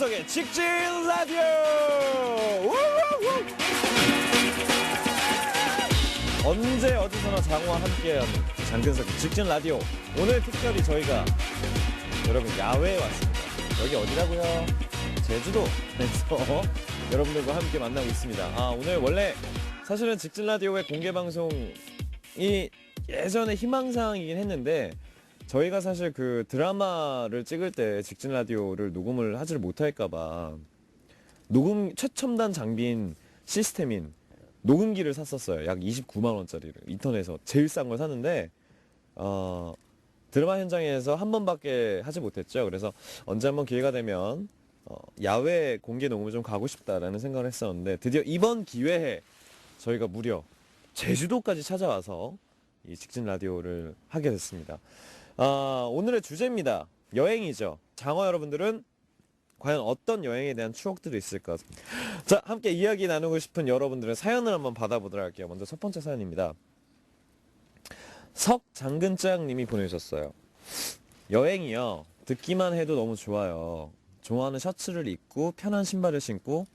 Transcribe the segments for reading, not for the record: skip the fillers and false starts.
장근석의 직진 라디오. 언제 어디서나 장어와 함께하는 장근석의 직진 라디오. 오늘 특별히 저희가 여러분 야외에 왔습니다. 여기 어디라고요? 제주도에서 여러분들과 함께 만나고 있습니다. 오늘 원래 사실은 직진 라디오의 공개 방송이 예전에 희망사항이긴 했는데 저희가 사실 그 드라마를 찍을 때 직진 라디오를 녹음을 하지를 못할까봐 녹음 최첨단 장비인 시스템인 녹음기를 샀었어요. 약 29만원짜리를 인터넷에서 제일 싼 걸 샀는데 드라마 현장에서 한 번밖에 하지 못했죠. 그래서 언제 한번 기회가 되면 야외 공개 녹음을 좀 가고 싶다라는 생각을 했었는데 드디어 이번 기회에 저희가 무려 제주도까지 찾아와서 이 직진 라디오를 하게 됐습니다. 오늘의 주제입니다. 여행이죠. 장어 여러분들은 과연 어떤 여행에 대한 추억들이 있을까? 자, 함께 이야기 나누고 싶은 여러분들의 사연을 한번 받아보도록 할게요. 먼저 첫 번째 사연입니다. 석장근짱 님이 보내주셨어요. 여행이요. 듣기만 해도 너무 좋아요. 좋아하는 셔츠를 입고 편한 신발을 신고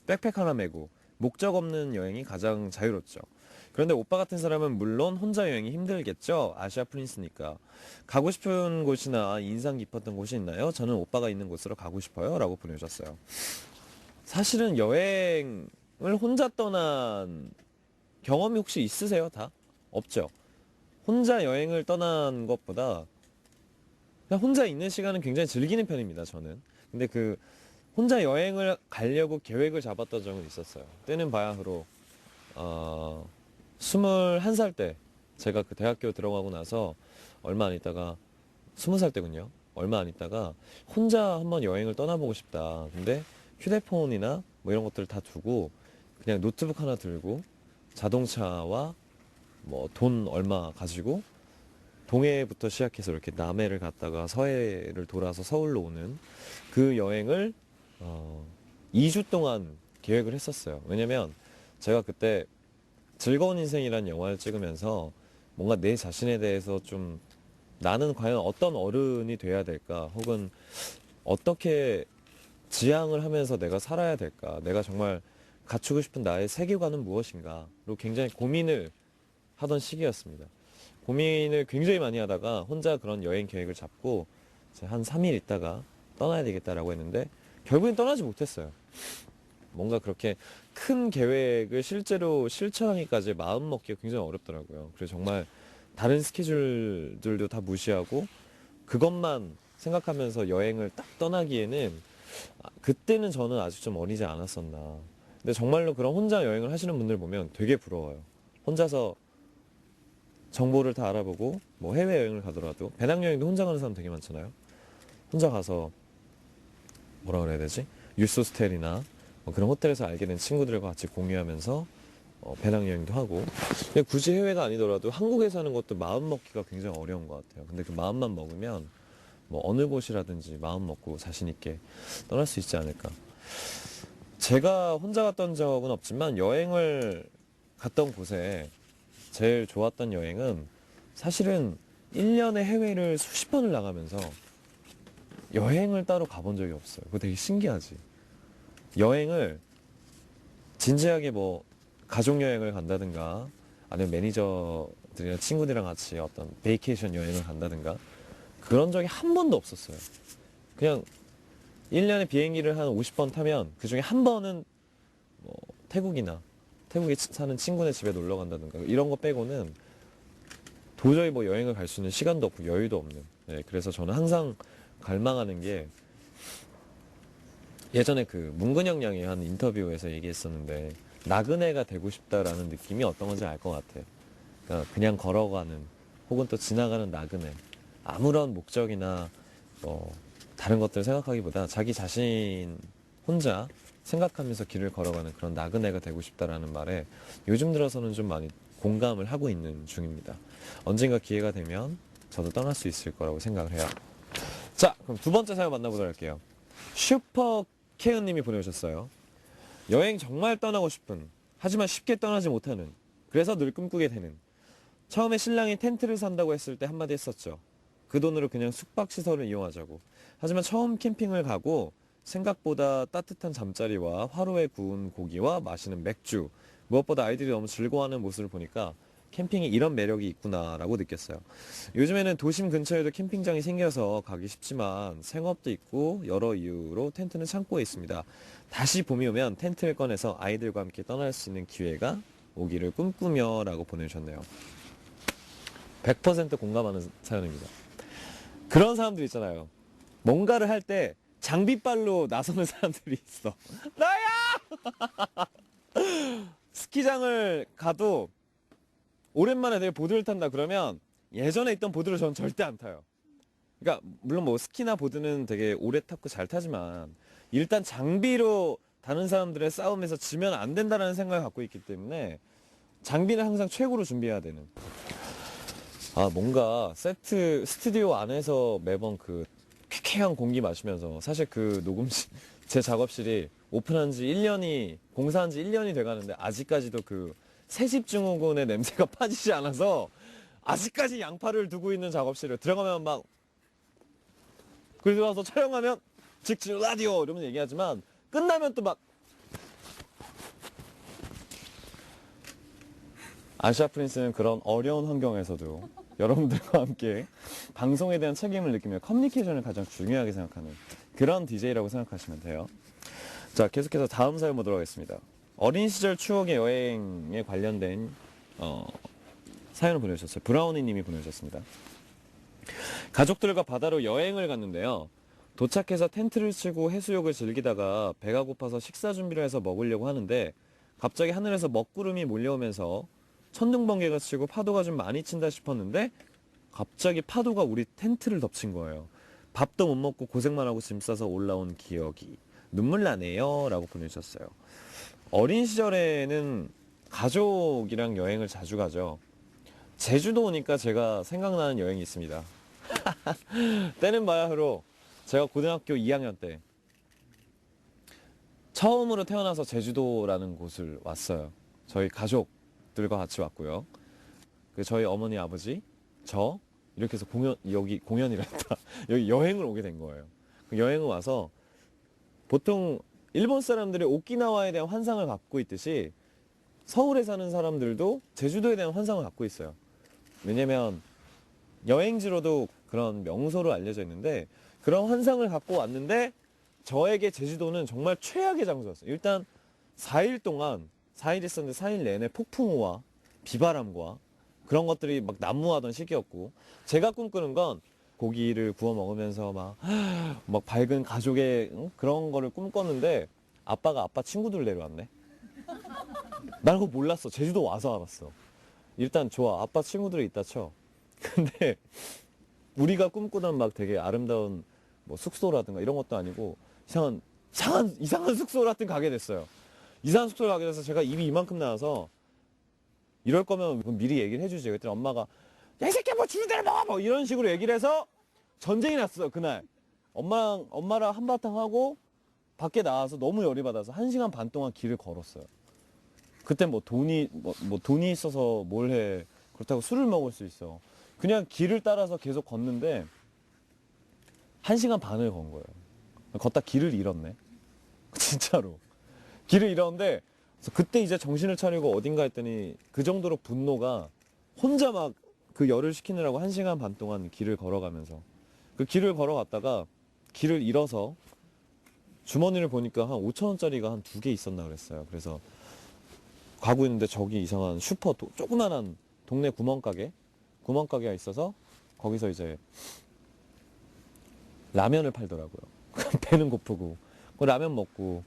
백팩 하나 메고 목적 없는 여행이 가장 자유롭죠. 그런데 오빠 같은 사람은 물론 혼자 여행이 힘들겠죠. 아시아 프린스니까. 가고 싶은 곳이나 인상 깊었던 곳이 있나요? 저는 오빠가 있는 곳으로 가고 싶어요. 라고 보내주셨어요. 사실은 여행을 혼자 떠난 경험이 혹시 있으세요? 다? 없죠. 혼자 여행을 떠난 것보다 그냥 혼자 있는 시간은 굉장히 즐기는 편입니다. 저는. 근데 그 혼자 여행을 가려고 계획을 잡았던 적은 있었어요. 때는 바야흐로 21살 때 제가 그 대학교 들어가고 나서 얼마 안 있다가 20살 때군요. 얼마 안 있다가 혼자 한번 여행을 떠나보고 싶다. 근데 휴대폰이나 뭐 이런 것들을 다 두고 그냥 노트북 하나 들고 자동차와 뭐 돈 얼마 가지고 동해부터 시작해서 이렇게 남해를 갔다가 서해를 돌아서 서울로 오는 그 여행을 2주 동안 계획을 했었어요. 왜냐면 제가 그때 즐거운 인생이라는 영화를 찍으면서 뭔가 내 자신에 대해서 좀 나는 과연 어떤 어른이 돼야 될까? 혹은 어떻게 지향을 하면서 내가 살아야 될까? 내가 정말 갖추고 싶은 나의 세계관은 무엇인가?로 굉장히 고민을 하던 시기였습니다. 고민을 굉장히 많이 하다가 혼자 그런 여행 계획을 잡고 한 3일 있다가 떠나야 되겠다라고 했는데 결국엔 떠나지 못했어요. 뭔가 그렇게 큰 계획을 실제로 실천하기까지 마음 먹기가 굉장히 어렵더라고요. 그래서 정말 다른 스케줄들도 다 무시하고 그것만 생각하면서 여행을 딱 떠나기에는 그때는 저는 아직 좀 어리지 않았었나. 근데 정말로 그런 혼자 여행을 하시는 분들 보면 되게 부러워요. 혼자서 정보를 다 알아보고 뭐 해외여행을 가더라도 배낭여행도 혼자 가는 사람 되게 많잖아요. 혼자 가서 뭐라 그래야 되지? 유스호스텔이나 뭐 그런 호텔에서 알게 된 친구들과 같이 공유하면서 배낭여행도 하고 그냥 굳이 해외가 아니더라도 한국에서 하는 것도 마음 먹기가 굉장히 어려운 것 같아요. 근데 그 마음만 먹으면 뭐 어느 곳이라든지 마음 먹고 자신 있게 떠날 수 있지 않을까. 제가 혼자 갔던 적은 없지만 여행을 갔던 곳에 제일 좋았던 여행은 사실은 1년에 해외를 수십 번을 나가면서 여행을 따로 가본 적이 없어요. 그거 되게 신기하지. 여행을 진지하게 뭐 가족여행을 간다든가 아니면 매니저들이나 친구들이랑 같이 어떤 베이케이션 여행을 간다든가 그런 적이 한 번도 없었어요. 그냥 1년에 비행기를 한 50번 타면 그 중에 한 번은 뭐 태국이나 태국에 사는 친구네 집에 놀러 간다든가 이런 거 빼고는 도저히 뭐 여행을 갈 수 있는 시간도 없고 여유도 없는. 네, 그래서 저는 항상 갈망하는 게 예전에 그 문근영 양이 한 인터뷰에서 얘기했었는데 나그네가 되고 싶다라는 느낌이 어떤 건지 알 것 같아요. 그러니까 그냥 걸어가는 혹은 또 지나가는 나그네. 아무런 목적이나 뭐 다른 것들 생각하기보다 자기 자신 혼자 생각하면서 길을 걸어가는 그런 나그네가 되고 싶다라는 말에 요즘 들어서는 좀 많이 공감을 하고 있는 중입니다. 언젠가 기회가 되면 저도 떠날 수 있을 거라고 생각을 해요. 자, 그럼 두 번째 사연 만나보도록 할게요. 슈퍼케은님이 보내주셨어요. 여행 정말 떠나고 싶은, 하지만 쉽게 떠나지 못하는, 그래서 늘 꿈꾸게 되는. 처음에 신랑이 텐트를 산다고 했을 때 한마디 했었죠. 그 돈으로 그냥 숙박시설을 이용하자고. 하지만 처음 캠핑을 가고 생각보다 따뜻한 잠자리와 화로에 구운 고기와 마시는 맥주, 무엇보다 아이들이 너무 즐거워하는 모습을 보니까 캠핑이 이런 매력이 있구나라고 느꼈어요. 요즘에는 도심 근처에도 캠핑장이 생겨서 가기 쉽지만 생업도 있고 여러 이유로 텐트는 창고에 있습니다. 다시 봄이 오면 텐트를 꺼내서 아이들과 함께 떠날 수 있는 기회가 오기를 꿈꾸며 라고 보내주셨네요. 100% 공감하는 사연입니다. 그런 사람들 있잖아요. 뭔가를 할 때 장비빨로 나서는 사람들이 있어. 나야! 스키장을 가도 오랜만에 내가 보드를 탄다 그러면 예전에 있던 보드를 저는 절대 안 타요. 그러니까 물론 뭐 스키나 보드는 되게 오래 탔고 잘 타지만 일단 장비로 다른 사람들의 싸움에서 지면 안 된다는 생각을 갖고 있기 때문에 장비는 항상 최고로 준비해야 되는. 뭔가 스튜디오 안에서 매번 그 쾌쾌한 공기 마시면서 사실 그 녹음실, 제 작업실이 오픈한 지 1년이, 공사한 지 1년이 돼 가는데 아직까지도 그 새집 증후군의 냄새가 빠지지 않아서 아직까지 양파를 두고 있는 작업실을 들어가면 막, 그리고 와서 촬영하면 직진 라디오 이러면 얘기하지만 끝나면 또 막 아시아 프린스는 그런 어려운 환경에서도 여러분들과 함께 방송에 대한 책임을 느끼며 커뮤니케이션을 가장 중요하게 생각하는 그런 DJ라고 생각하시면 돼요. 자, 계속해서 다음 사연 보도록 하겠습니다. 어린 시절 추억의 여행에 관련된 사연을 보내주셨어요. 브라우니 님이 보내주셨습니다. 가족들과 바다로 여행을 갔는데요. 도착해서 텐트를 치고 해수욕을 즐기다가 배가 고파서 식사 준비를 해서 먹으려고 하는데 갑자기 하늘에서 먹구름이 몰려오면서 천둥번개가 치고 파도가 좀 많이 친다 싶었는데 갑자기 파도가 우리 텐트를 덮친 거예요. 밥도 못 먹고 고생만 하고 짐 싸서 올라온 기억이 눈물 나네요 라고 보내주셨어요. 어린 시절에는 가족이랑 여행을 자주 가죠. 제주도 오니까 제가 생각나는 여행이 있습니다. 때는 바야흐로 제가 고등학교 2학년 때 처음으로 태어나서 제주도라는 곳을 왔어요. 저희 가족들과 같이 왔고요. 저희 어머니, 아버지, 저 이렇게 해서 여기 공연이란다. 여기 여행을 오게 된 거예요. 여행을 와서 보통 일본 사람들이 오키나와에 대한 환상을 갖고 있듯이 서울에 사는 사람들도 제주도에 대한 환상을 갖고 있어요. 왜냐면 여행지로도 그런 명소로 알려져 있는데 그런 환상을 갖고 왔는데 저에게 제주도는 정말 최악의 장소였어요. 일단 4일 동안 4일 있었는데 4일 내내 폭풍우와 비바람과 그런 것들이 막 난무하던 시기였고 제가 꿈꾸는 건 고기를 구워 먹으면서 막 밝은 가족의 그런 거를 꿈꿨는데 아빠가 아빠 친구들 데려왔네. 난 그거 몰랐어. 제주도 와서 알았어. 일단 좋아. 아빠 친구들이 있다 쳐. 근데 우리가 꿈꾸던 막 되게 아름다운 뭐 숙소라든가 이런 것도 아니고 이상한 숙소 같은 가게 됐어요. 이상한 숙소를 가게 돼서 제가 입이 이만큼 나와서 이럴 거면 미리 얘기를 해주지. 그랬더니 엄마가 야, 이 새끼야 뭐 주는 대로 먹어! 뭐 이런 식으로 얘기를 해서 전쟁이 났어요. 그날. 엄마랑 한바탕 하고 밖에 나와서 너무 열이 받아서 1시간 반 동안 길을 걸었어요. 그때 뭐 돈이 있어서 뭘 해. 그렇다고 술을 먹을 수 있어. 그냥 길을 따라서 계속 걷는데 1시간 반을 건 거예요. 걷다 길을 잃었네. 진짜로. 길을 잃었는데 그때 이제 정신을 차리고 어딘가 했더니 그 정도로 분노가 혼자 막 그 열을 식히느라고 1시간 반 동안 길을 걸어가면서 그 길을 걸어갔다가 길을 잃어서 주머니를 보니까 한 5,000원짜리가 한 2개 있었나 그랬어요. 그래서 가고 있는데 저기 이상한 조그만한 동네 구멍가게가 있어서 거기서 이제 라면을 팔더라고요. 배는 고프고 라면 먹고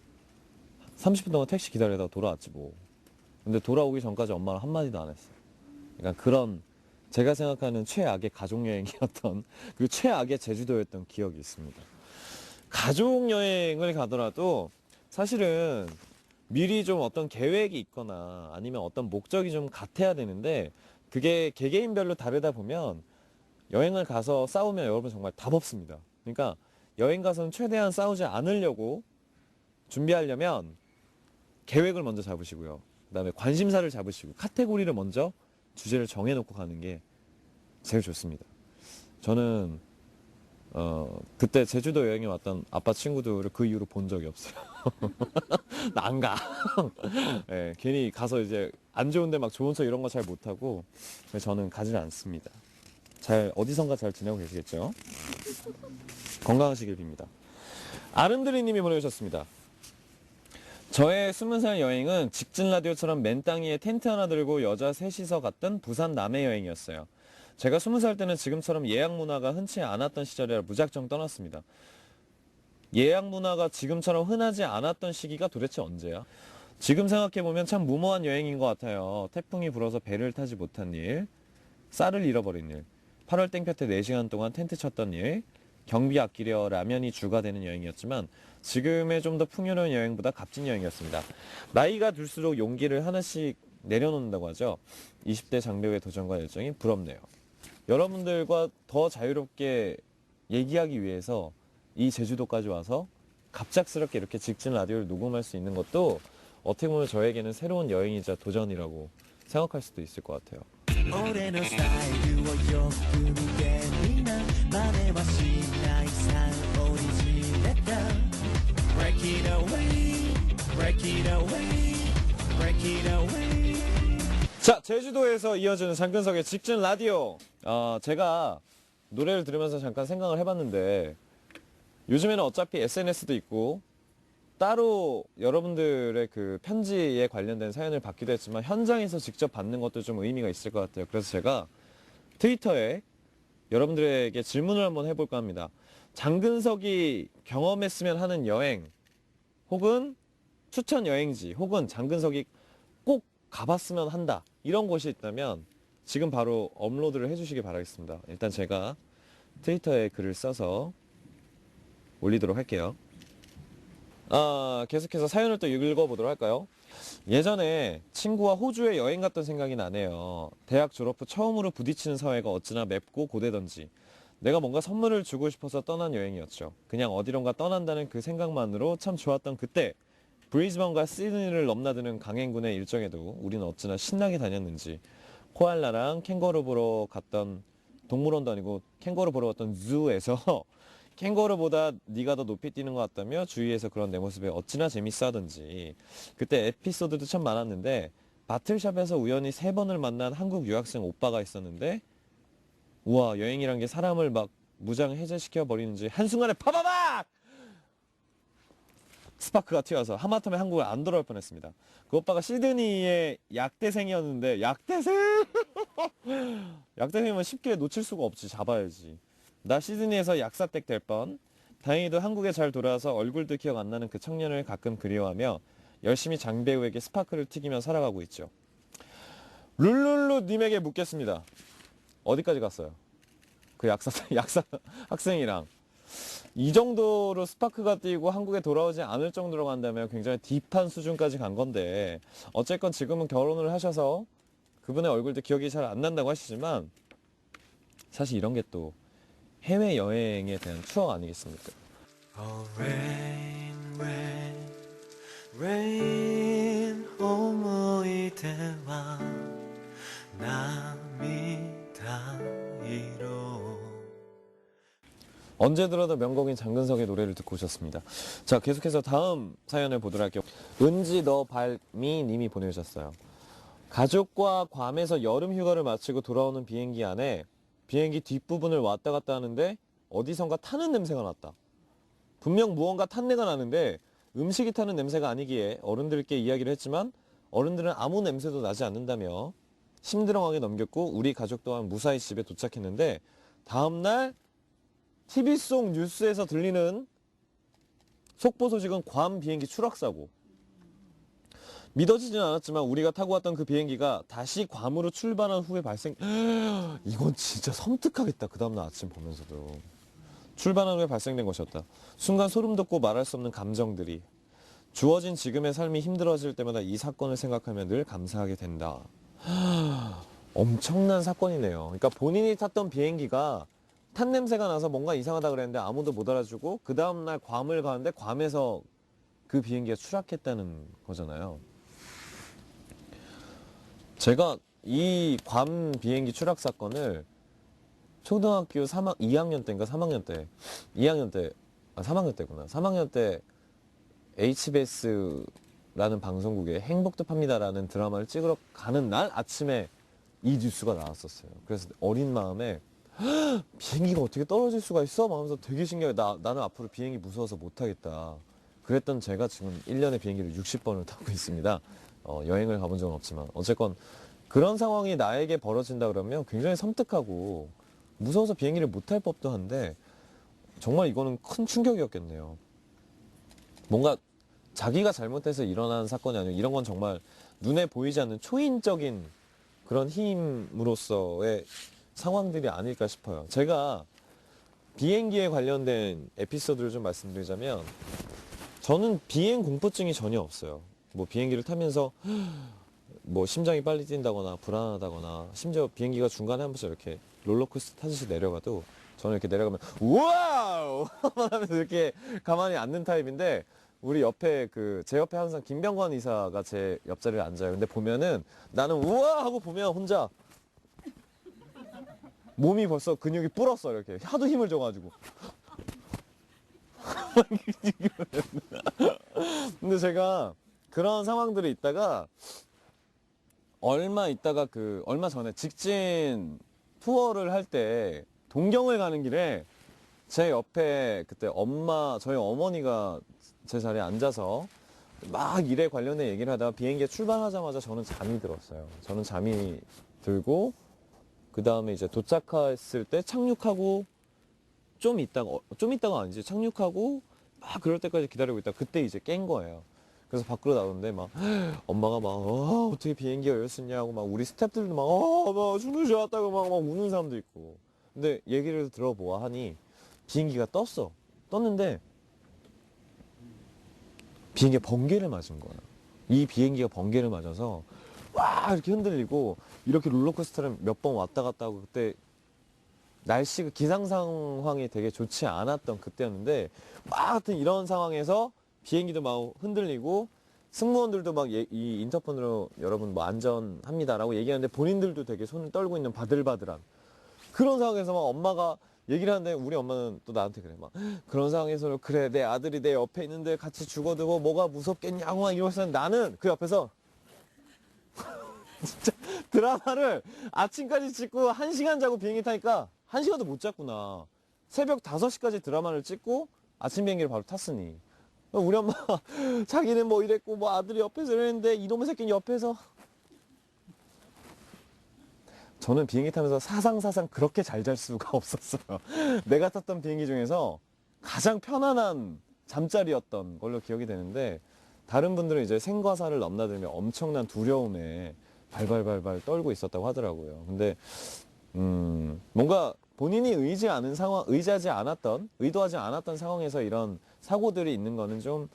30분 동안 택시 기다리다가 돌아왔지 뭐. 근데 돌아오기 전까지 엄마랑 한마디도 안 했어요. 그러니까 그런 제가 생각하는 최악의 가족여행이었던 그 최악의 제주도였던 기억이 있습니다. 가족여행을 가더라도 사실은 미리 좀 어떤 계획이 있거나 아니면 어떤 목적이 좀 같아야 되는데 그게 개개인별로 다르다 보면 여행을 가서 싸우면 여러분 정말 답 없습니다. 그러니까 여행 가서는 최대한 싸우지 않으려고 준비하려면 계획을 먼저 잡으시고요. 그 다음에 관심사를 잡으시고 카테고리를 먼저 주제를 정해놓고 가는 게 제일 좋습니다. 저는 그때 제주도 여행에 왔던 아빠 친구들을 그 이후로 본 적이 없어요. 나 안 가. 네, 괜히 가서 이제 안 좋은데 막 좋은 척 이런 거 잘 못하고 저는 가지를 않습니다. 어디선가 잘 지내고 계시겠죠? 건강하시길 빕니다. 아름드리 님이 보내주셨습니다. 저의 20살 여행은 직진 라디오처럼 맨땅 위에 텐트 하나 들고 여자 셋이서 갔던 부산 남해 여행이었어요. 제가 20살 때는 지금처럼 예약 문화가 흔치 않았던 시절이라 무작정 떠났습니다. 예약 문화가 지금처럼 흔하지 않았던 시기가 도대체 언제야? 지금 생각해보면 참 무모한 여행인 것 같아요. 태풍이 불어서 배를 타지 못한 일, 쌀을 잃어버린 일, 8월 땡볕에 4시간 동안 텐트 쳤던 일, 경비 아끼려 라면이 주가 되는 여행이었지만 지금의 좀 더 풍요로운 여행보다 값진 여행이었습니다. 나이가 들수록 용기를 하나씩 내려놓는다고 하죠. 20대 장벽의 도전과 열정이 부럽네요. 여러분들과 더 자유롭게 얘기하기 위해서 이 제주도까지 와서 갑작스럽게 이렇게 직진 라디오를 녹음할 수 있는 것도 어떻게 보면 저에게는 새로운 여행이자 도전이라고 생각할 수도 있을 것 같아요. 자, 제주도에서 이어지는 장근석의 직진 라디오. 제가 노래를 들으면서 잠깐 생각을 해봤는데 요즘에는 어차피 SNS도 있고 따로 여러분들의 그 편지에 관련된 사연을 받기도 했지만 현장에서 직접 받는 것도 좀 의미가 있을 것 같아요. 그래서 제가 트위터에 여러분들에게 질문을 한번 해볼까 합니다. 장근석이 경험했으면 하는 여행 혹은 추천 여행지 혹은 장근석이 꼭 가봤으면 한다 이런 곳이 있다면 지금 바로 업로드를 해주시기 바라겠습니다. 일단 제가 트위터에 글을 써서 올리도록 할게요. 계속해서 사연을 또 읽어보도록 할까요? 예전에 친구와 호주에 여행 갔던 생각이 나네요. 대학 졸업 후 처음으로 부딪히는 사회가 어찌나 맵고 고되던지 내가 뭔가 선물을 주고 싶어서 떠난 여행이었죠. 그냥 어디론가 떠난다는 그 생각만으로 참 좋았던 그때 브리즈번과 시드니를 넘나드는 강행군의 일정에도 우리는 어찌나 신나게 다녔는지 코알라랑 캥거루 보러 갔던 동물원도 아니고 캥거루 보러 갔던 주에서 캥거루보다 네가 더 높이 뛰는 것 같다며 주위에서 그런 내 모습에 어찌나 재밌어 하던지 그때 에피소드도 참 많았는데 바틀샵에서 우연히 3번을 만난 한국 유학생 오빠가 있었는데 우와 여행이란 게 사람을 막 무장 해제시켜 버리는지 한순간에 파바박! 스파크가 튀어서 하마터면 한국을 안 돌아올 뻔했습니다. 그 오빠가 시드니의 약대생이었는데 약대생! 약대생이면 쉽게 놓칠 수가 없지. 잡아야지. 나 시드니에서 약사댁 될 뻔. 다행히도 한국에 잘 돌아와서 얼굴도 기억 안 나는 그 청년을 가끔 그리워하며 열심히 장배우에게 스파크를 튀기며 살아가고 있죠. 룰룰루님에게 묻겠습니다. 어디까지 갔어요? 그 약사 학생이랑. 이 정도로 스파크가 뛰고 한국에 돌아오지 않을 정도로 간다면 굉장히 딥한 수준까지 간 건데 어쨌건 지금은 결혼을 하셔서 그분의 얼굴도 기억이 잘 안 난다고 하시지만 사실 이런 게 또 해외여행에 대한 추억 아니겠습니까? Oh, rain, rain, rain, 思い出は涙色 언제 들어도 명곡인 장근석의 노래를 듣고 오셨습니다. 자, 계속해서 다음 사연을 보도록 할게요. 은지 너 발미 님이 보내주셨어요. 가족과 괌에서 여름 휴가를 마치고 돌아오는 비행기 안에 비행기 뒷부분을 왔다 갔다 하는데 어디선가 타는 냄새가 났다. 분명 무언가 탄내가 나는데 음식이 타는 냄새가 아니기에 어른들께 이야기를 했지만 어른들은 아무 냄새도 나지 않는다며 심드렁하게 넘겼고 우리 가족 또한 무사히 집에 도착했는데 다음날 TV 속 뉴스에서 들리는 속보 소식은 괌 비행기 추락사고. 믿어지진 않았지만 우리가 타고 왔던 그 비행기가 다시 괌으로 출발한 후에 이건 진짜 섬뜩하겠다. 그 다음날 아침 보면서도. 출발한 후에 발생된 것이었다. 순간 소름 돋고 말할 수 없는 감정들이. 주어진 지금의 삶이 힘들어질 때마다 이 사건을 생각하면 늘 감사하게 된다. 엄청난 사건이네요. 그러니까 본인이 탔던 비행기가 탄 냄새가 나서 뭔가 이상하다 그랬는데 아무도 못 알아주고 그 다음날 괌을 가는데 괌에서 그 비행기가 추락했다는 거잖아요. 제가 이 괌 비행기 추락 사건을 초등학교 2학년 때인가 3학년 때, 2학년 때, 3학년 때구나. 3학년 때 HBS라는 방송국에 행복도 팝니다라는 드라마를 찍으러 가는 날 아침에 이 뉴스가 나왔었어요. 그래서 어린 마음에 비행기가 어떻게 떨어질 수가 있어? 막 하면서 되게 신기하게 나는 앞으로 비행기 무서워서 못하겠다. 그랬던 제가 지금 1년에 비행기를 60번을 타고 있습니다. 여행을 가본 적은 없지만 어쨌건 그런 상황이 나에게 벌어진다 그러면 굉장히 섬뜩하고 무서워서 비행기를 못 탈 법도 한데 정말 이거는 큰 충격이었겠네요. 뭔가 자기가 잘못해서 일어난 사건이 아니고 이런 건 정말 눈에 보이지 않는 초인적인 그런 힘으로서의 상황들이 아닐까 싶어요. 제가 비행기에 관련된 에피소드를 좀 말씀드리자면 저는 비행 공포증이 전혀 없어요. 뭐 비행기를 타면서 뭐 심장이 빨리 뛴다거나 불안하다거나 심지어 비행기가 중간에 한 번씩 이렇게 롤러코스터 타듯이 내려가도 저는 이렇게 내려가면 우와우 하면서 이렇게 가만히 앉는 타입인데 우리 옆에 제 옆에 항상 김병관 이사가 제 옆자리에 앉아요. 근데 보면은 나는 우와 하고 보면 혼자 몸이 벌써 근육이 불었어. 이렇게 하도 힘을 줘가지고. 근데 제가 그런 상황들이 있다가 얼마 전에 직진 투어를 할 때 동경을 가는 길에 제 옆에 그때 저희 어머니가 제 자리에 앉아서 막 일에 관련된 얘기를 하다가 비행기에 출발하자마자 저는 잠이 들었어요. 저는 잠이 들고 그 다음에 이제 도착했을 때 착륙하고 좀 있다가 아니지. 착륙하고 막 그럴 때까지 기다리고 있다가 그때 이제 깬 거예요. 그래서 밖으로 나오는데 막 엄마가 막 어떻게 비행기가 열렸냐고 막 우리 스태프들도 막 죽는 줄 알았다고 막 우는 사람도 있고. 근데 얘기를 들어보아 하니 비행기가 떴는데 비행기가 번개를 맞은 거야. 이 비행기가 번개를 맞아서 와 이렇게 흔들리고 이렇게 롤러코스터를 몇 번 왔다 갔다 하고 그때 날씨가 기상 상황이 되게 좋지 않았던 그때였는데 하여튼 이런 상황에서 비행기도 막 흔들리고 승무원들도 막 이 인터폰으로 여러분 뭐 안전합니다라고 얘기하는데 본인들도 되게 손을 떨고 있는 바들바들한 그런 상황에서 막 엄마가 얘기를 하는데 우리 엄마는 또 나한테 그래 막 그런 상황에서 그래 내 아들이 내 옆에 있는데 같이 죽어도 뭐가 무섭겠냐고 막 이러면서 나는 그 옆에서 진짜 드라마를 아침까지 찍고 1시간 자고 비행기 타니까 1시간도 못 잤구나. 새벽 5시까지 드라마를 찍고 아침 비행기를 바로 탔으니. 우리 엄마 자기는 뭐 이랬고 뭐 아들이 옆에서 이랬는데 이놈의 새끼는 옆에서. 저는 비행기 타면서 사상 그렇게 잘 잘 수가 없었어요. 내가 탔던 비행기 중에서 가장 편안한 잠자리였던 걸로 기억이 되는데 다른 분들은 이제 생과 사를 넘나들며 엄청난 두려움에 발발발발 떨고 있었다고 하더라고요. 근데 뭔가 본인이 의도하지 않았던 상황에서 이런 사고들이 있는 거는 좀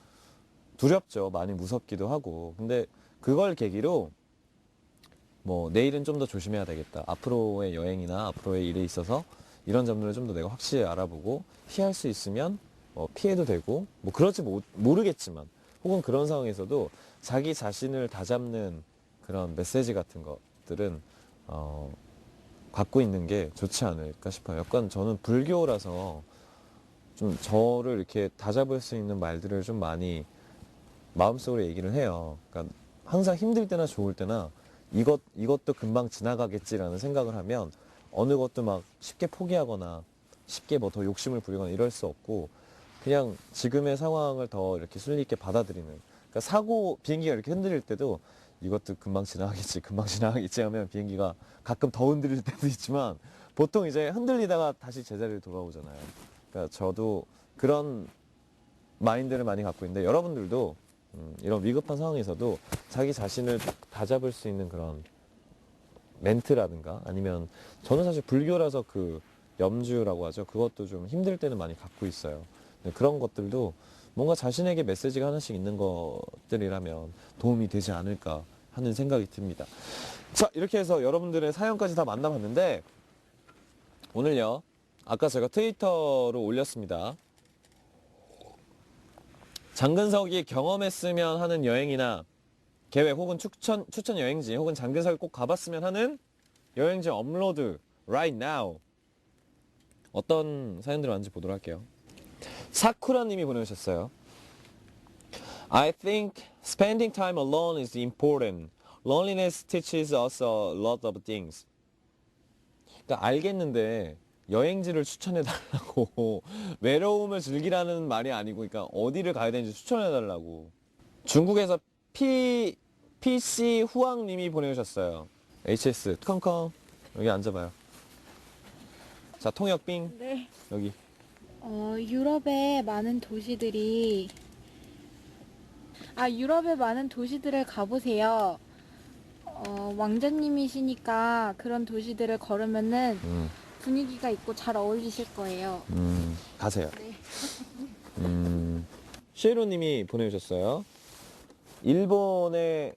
두렵죠. 많이 무섭기도 하고. 근데 그걸 계기로 뭐 내일은 좀 더 조심해야 되겠다. 앞으로의 여행이나 앞으로의 일에 있어서 이런 점들을 좀 더 내가 확실히 알아보고 피할 수 있으면 피해도 되고 뭐 그럴지 모르겠지만 혹은 그런 상황에서도 자기 자신을 다잡는 그런 메시지 같은 것들은 갖고 있는 게 좋지 않을까 싶어요. 약간 저는 불교라서 좀 저를 이렇게 다잡을 수 있는 말들을 좀 많이 마음속으로 얘기를 해요. 그러니까 항상 힘들 때나 좋을 때나 이것도 금방 지나가겠지라는 생각을 하면 어느 것도 막 쉽게 포기하거나 쉽게 뭐 더 욕심을 부리거나 이럴 수 없고 그냥 지금의 상황을 더 이렇게 순리 있게 받아들이는. 그러니까 비행기가 이렇게 흔들릴 때도 이것도 금방 지나가겠지 하면 비행기가 가끔 더 흔들릴 때도 있지만 보통 이제 흔들리다가 다시 제자리로 돌아오잖아요. 그러니까 저도 그런 마인드를 많이 갖고 있는데 여러분들도 이런 위급한 상황에서도 자기 자신을 딱 다잡을 수 있는 그런 멘트라든가 아니면 저는 사실 불교라서 그 염주라고 하죠. 그것도 좀 힘들 때는 많이 갖고 있어요. 그런 것들도 뭔가 자신에게 메시지가 하나씩 있는 것들이라면 도움이 되지 않을까 하는 생각이 듭니다. 자, 이렇게 해서 여러분들의 사연까지 다 만나봤는데 오늘요. 아까 제가 트위터로 올렸습니다. 장근석이 경험했으면 하는 여행이나 계획 혹은 추천 여행지 혹은 장근석이 꼭 가봤으면 하는 여행지 업로드 right now 어떤 사연들이 왔는지 보도록 할게요. 사쿠라님이 보내주셨어요. I think spending time alone is important. Loneliness teaches us a lot of things. 그러니까 알겠는데 여행지를 추천해 달라고 외로움을 즐기라는 말이 아니고 그러니까 어디를 가야 되는지 추천해 달라고. 중국에서 PC 후왕님이 보내주셨어요. HS 컴컴 여기 앉아봐요. 자 통역빙 네. 여기. 유럽의 많은 도시들이 유럽의 많은 도시들을 가보세요. 왕자님이시니까 그런 도시들을 걸으면은 분위기가 있고 잘 어울리실 거예요. 가세요. 네. 시에로님이 보내주셨어요. 일본의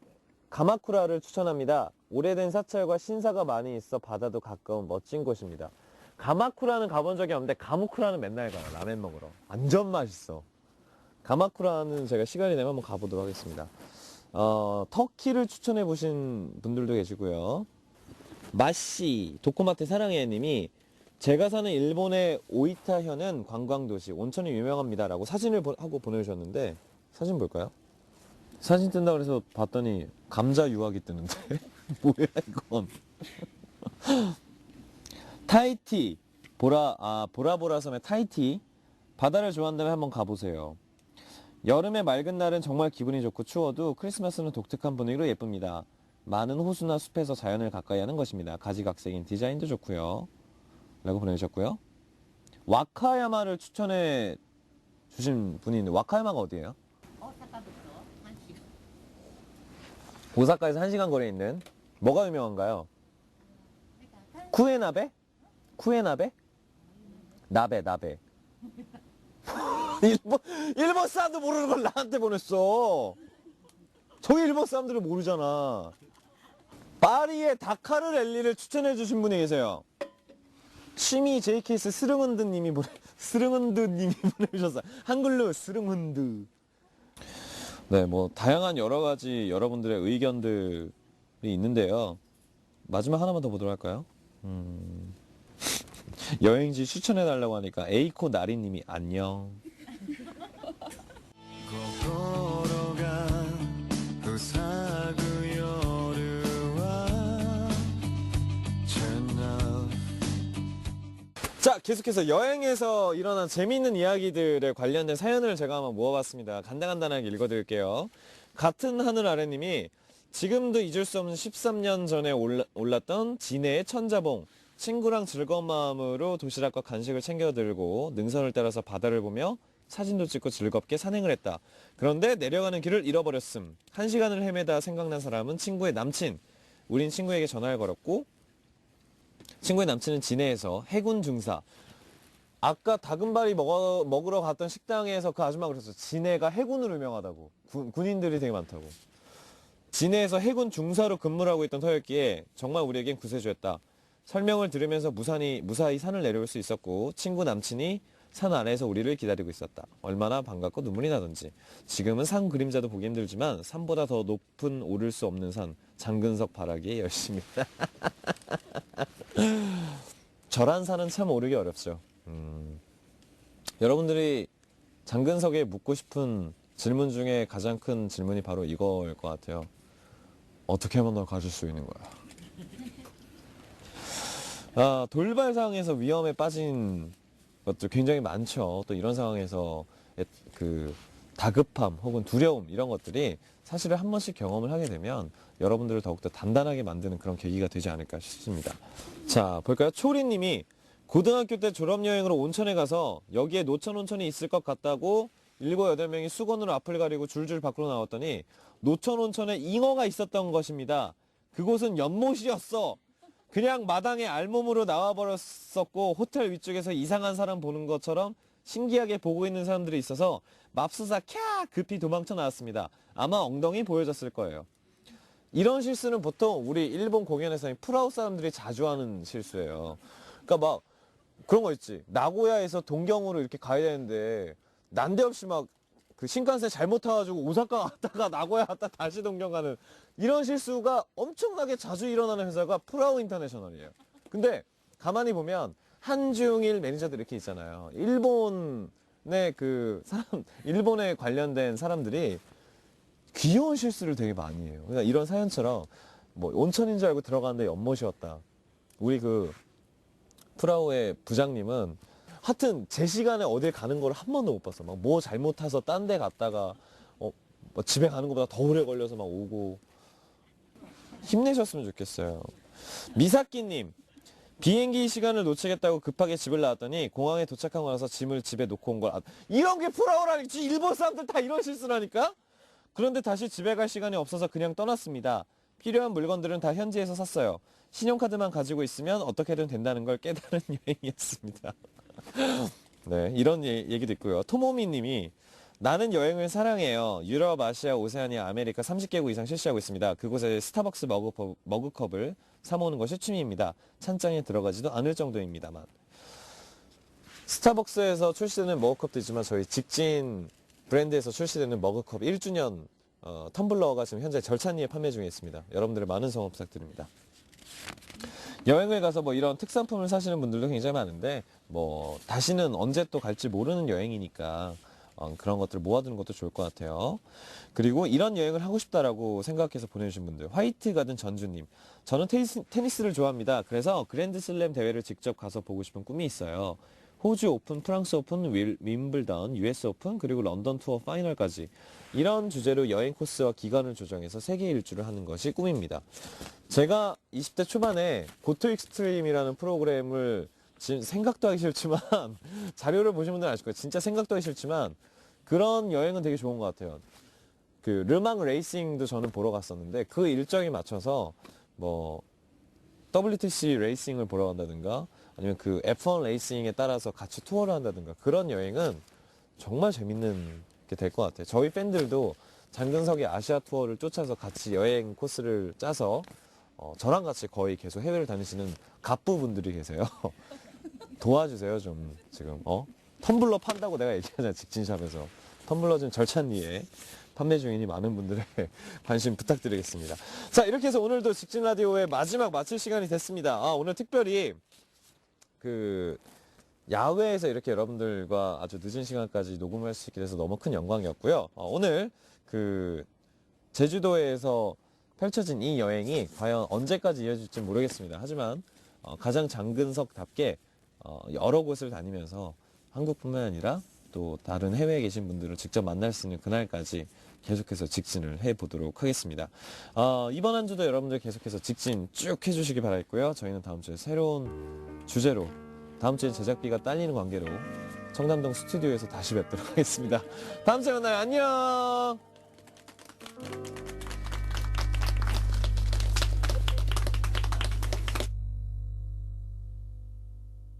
가마쿠라를 추천합니다. 오래된 사찰과 신사가 많이 있어 바다도 가까운 멋진 곳입니다. 가마쿠라는 가본 적이 없는데 가무쿠라는 맨날 가요. 라멘 먹으러. 완전 맛있어. 가마쿠라는 제가 시간이 되면 한번 가보도록 하겠습니다. 터키를 추천해 보신 분들도 계시고요. 마씨 도코마테 사랑해 님이 제가 사는 일본의 오이타현은 관광도시 온천이 유명합니다 라고 사진을 하고 보내주셨는데 사진 볼까요? 사진 뜬다 그래서 봤더니 감자 유학이 뜨는데 뭐야 이건. 타이티 보라보라 섬의 타이티 바다를 좋아한다면 한번 가보세요. 여름의 맑은 날은 정말 기분이 좋고 추워도 크리스마스는 독특한 분위기로 예쁩니다. 많은 호수나 숲에서 자연을 가까이 하는 것입니다. 가지각색인 디자인도 좋고요. 라고 보내주셨고요. 와카야마를 추천해 주신 분이 있는데 와카야마가 어디예요? 오사카에서 1시간 거리에 있는 뭐가 유명한가요? 쿠에나베? 쿠에나베? 나베 일본 사람도 모르는 걸 나한테 보냈어. 저희 일본 사람들은 모르잖아. 파리의 다카르 랠리를 추천해 주신 분이 계세요. 취미 JKS 스릉은드님이 보내주셨어요. 한글로 스릉은드. 네, 뭐 다양한 여러 가지 여러분들의 의견들이 있는데요. 마지막 하나만 더 보도록 할까요? 여행지 추천해 달라고 하니까 에이코 나리님이 안녕. 자, 계속해서 여행에서 일어난 재미있는 이야기들에 관련된 사연을 제가 한번 모아봤습니다. 간단하게 읽어드릴게요. 같은 하늘 아래님이 지금도 잊을 수 없는 13년 전에 올랐던 진해의 천자봉. 친구랑 즐거운 마음으로 도시락과 간식을 챙겨 들고 능선을 따라서 바다를 보며 사진도 찍고 즐겁게 산행을 했다. 그런데 내려가는 길을 잃어버렸음. 1시간을 헤매다 생각난 사람은 친구의 남친. 우린 친구에게 전화를 걸었고 친구의 남친은 진해에서 해군 중사. 아까 다금바리 먹으러 갔던 식당에서 그 아줌마가 그랬어. 진해가 해군으로 유명하다고. 군인들이 되게 많다고. 진해에서 해군 중사로 근무를 하고 있던 터였기에 정말 우리에겐 구세주였다. 설명을 들으면서 무사히 산을 내려올 수 있었고 친구 남친이 산 아래에서 우리를 기다리고 있었다. 얼마나 반갑고 눈물이 나던지. 지금은 산 그림자도 보기 힘들지만 산보다 더 높은 오를 수 없는 산 장근석 바라기에 열심히 절한 산은 참 오르기 어렵죠. 여러분들이 장근석에 묻고 싶은 질문 중에 가장 큰 질문이 바로 이거일 것 같아요. 어떻게 하면 널 가질 수 있는 거야? 돌발 상황에서 위험에 빠진 것들 굉장히 많죠. 또 이런 상황에서 그 다급함 혹은 두려움 이런 것들이 사실은 한 번씩 경험을 하게 되면 여러분들을 더욱더 단단하게 만드는 그런 계기가 되지 않을까 싶습니다. 자, 볼까요? 초리님이 고등학교 때 졸업여행으로 온천에 가서 여기에 노천 온천이 있을 것 같다고 7, 8명이 수건으로 앞을 가리고 줄줄 밖으로 나왔더니 노천 온천에 잉어가 있었던 것입니다. 그곳은 연못이었어. 그냥 마당에 알몸으로 나와버렸었고 호텔 위쪽에서 이상한 사람 보는 것처럼 신기하게 보고 있는 사람들이 있어서 맙소사 캬 급히 도망쳐 나왔습니다. 아마 엉덩이 보여졌을 거예요. 이런 실수는 보통 우리 일본 공연에서 프라우 사람들이 자주 하는 실수예요. 그러니까 막 그런 거 있지. 나고야에서 동경으로 이렇게 가야 되는데 난데없이 막 그 신칸센 잘못 타가지고 오사카 갔다가 나고야 갔다 다시 동경 가는 이런 실수가 엄청나게 자주 일어나는 회사가 프라우 인터내셔널이에요. 근데 가만히 보면 한중일 매니저들 이렇게 있잖아요. 일본의 그 사람, 일본에 관련된 사람들이 귀여운 실수를 되게 많이 해요. 그러니까 이런 사연처럼 뭐 온천인 줄 알고 들어갔는데 연못이었다. 우리 그 프라우의 부장님은 하여튼 제 시간에 어딜 가는 걸 한 번도 못 봤어. 막 뭐 잘못 타서 딴 데 갔다가 뭐 집에 가는 것보다 더 오래 걸려서 막 오고. 힘내셨으면 좋겠어요. 미사키님, 비행기 시간을 놓치겠다고 급하게 집을 나왔더니 공항에 도착하고 나서 짐을 집에 놓고 온 걸. 이런 게 프라우라니. 일본 사람들 다 이런 실수라니까? 그런데 다시 집에 갈 시간이 없어서 그냥 떠났습니다. 필요한 물건들은 다 현지에서 샀어요. 신용카드만 가지고 있으면 어떻게든 된다는 걸 깨달은 여행이었습니다. 네, 이런 얘기도 있고요. 토모미 님이 나는 여행을 사랑해요. 유럽, 아시아, 오세아니아, 아메리카 30개국 이상 실시하고 있습니다. 그곳에 스타벅스 머그컵을 사모으는 것이 취미입니다. 찬장에 들어가지도 않을 정도입니다만. 스타벅스에서 출시되는 머그컵도 있지만 저희 직진 브랜드에서 출시되는 머그컵 1주년 텀블러가 지금 현재 절찬리에 판매 중에 있습니다. 여러분들의 많은 성원 부탁드립니다. 여행을 가서 뭐 이런 특산품을 사시는 분들도 굉장히 많은데 뭐 다시는 언제 또 갈지 모르는 여행이니까 그런 것들을 모아두는 것도 좋을 것 같아요. 그리고 이런 여행을 하고 싶다라고 생각해서 보내주신 분들, 화이트 가든 전주님, 저는 테니스를 좋아합니다. 그래서 그랜드슬램 대회를 직접 가서 보고 싶은 꿈이 있어요. 호주 오픈, 프랑스 오픈, 윈블던, US 오픈, 그리고 런던 투어 파이널까지 이런 주제로 여행 코스와 기간을 조정해서 세계 일주를 하는 것이 꿈입니다. 제가 20대 초반에 고토 익스트림이라는 프로그램을 지금 생각도 하기 싫지만 자료를 보신 분들은 아실 거예요. 진짜 생각도 하기 싫지만 그런 여행은 되게 좋은 것 같아요. 그 르망 레이싱도 저는 보러 갔었는데 그 일정에 맞춰서 뭐 WTC 레이싱을 보러 간다든가 아니면 그 F1 레이싱에 따라서 같이 투어를 한다든가 그런 여행은 정말 재밌는 게 될 것 같아요. 저희 팬들도 장근석의 아시아 투어를 쫓아서 같이 여행 코스를 짜서 저랑 같이 거의 계속 해외를 다니시는 갑부분들이 계세요. 도와주세요 좀 지금 텀블러 판다고 내가 얘기하잖아 직진샵에서. 텀블러 지금 절찬리에 판매 중이니 많은 분들의 관심 부탁드리겠습니다. 자, 이렇게 해서 오늘도 직진 라디오의 마지막 마칠 시간이 됐습니다. 오늘 특별히 그 야외에서 이렇게 여러분들과 아주 늦은 시간까지 녹음을 할 수 있게 돼서 너무 큰 영광이었고요. 오늘 그 제주도에서 펼쳐진 이 여행이 과연 언제까지 이어질지 모르겠습니다. 하지만 가장 장근석답게 여러 곳을 다니면서 한국뿐만 아니라 또 다른 해외에 계신 분들을 직접 만날 수 있는 그날까지 계속해서 직진을 해보도록 하겠습니다. 이번 한 주도 여러분들 계속해서 직진 쭉 해주시기 바라겠고요. 저희는 다음 주에 새로운 주제로 다음 주엔 제작비가 딸리는 관계로 청담동 스튜디오에서 다시 뵙도록 하겠습니다. 다음 주에 만나요. 안녕.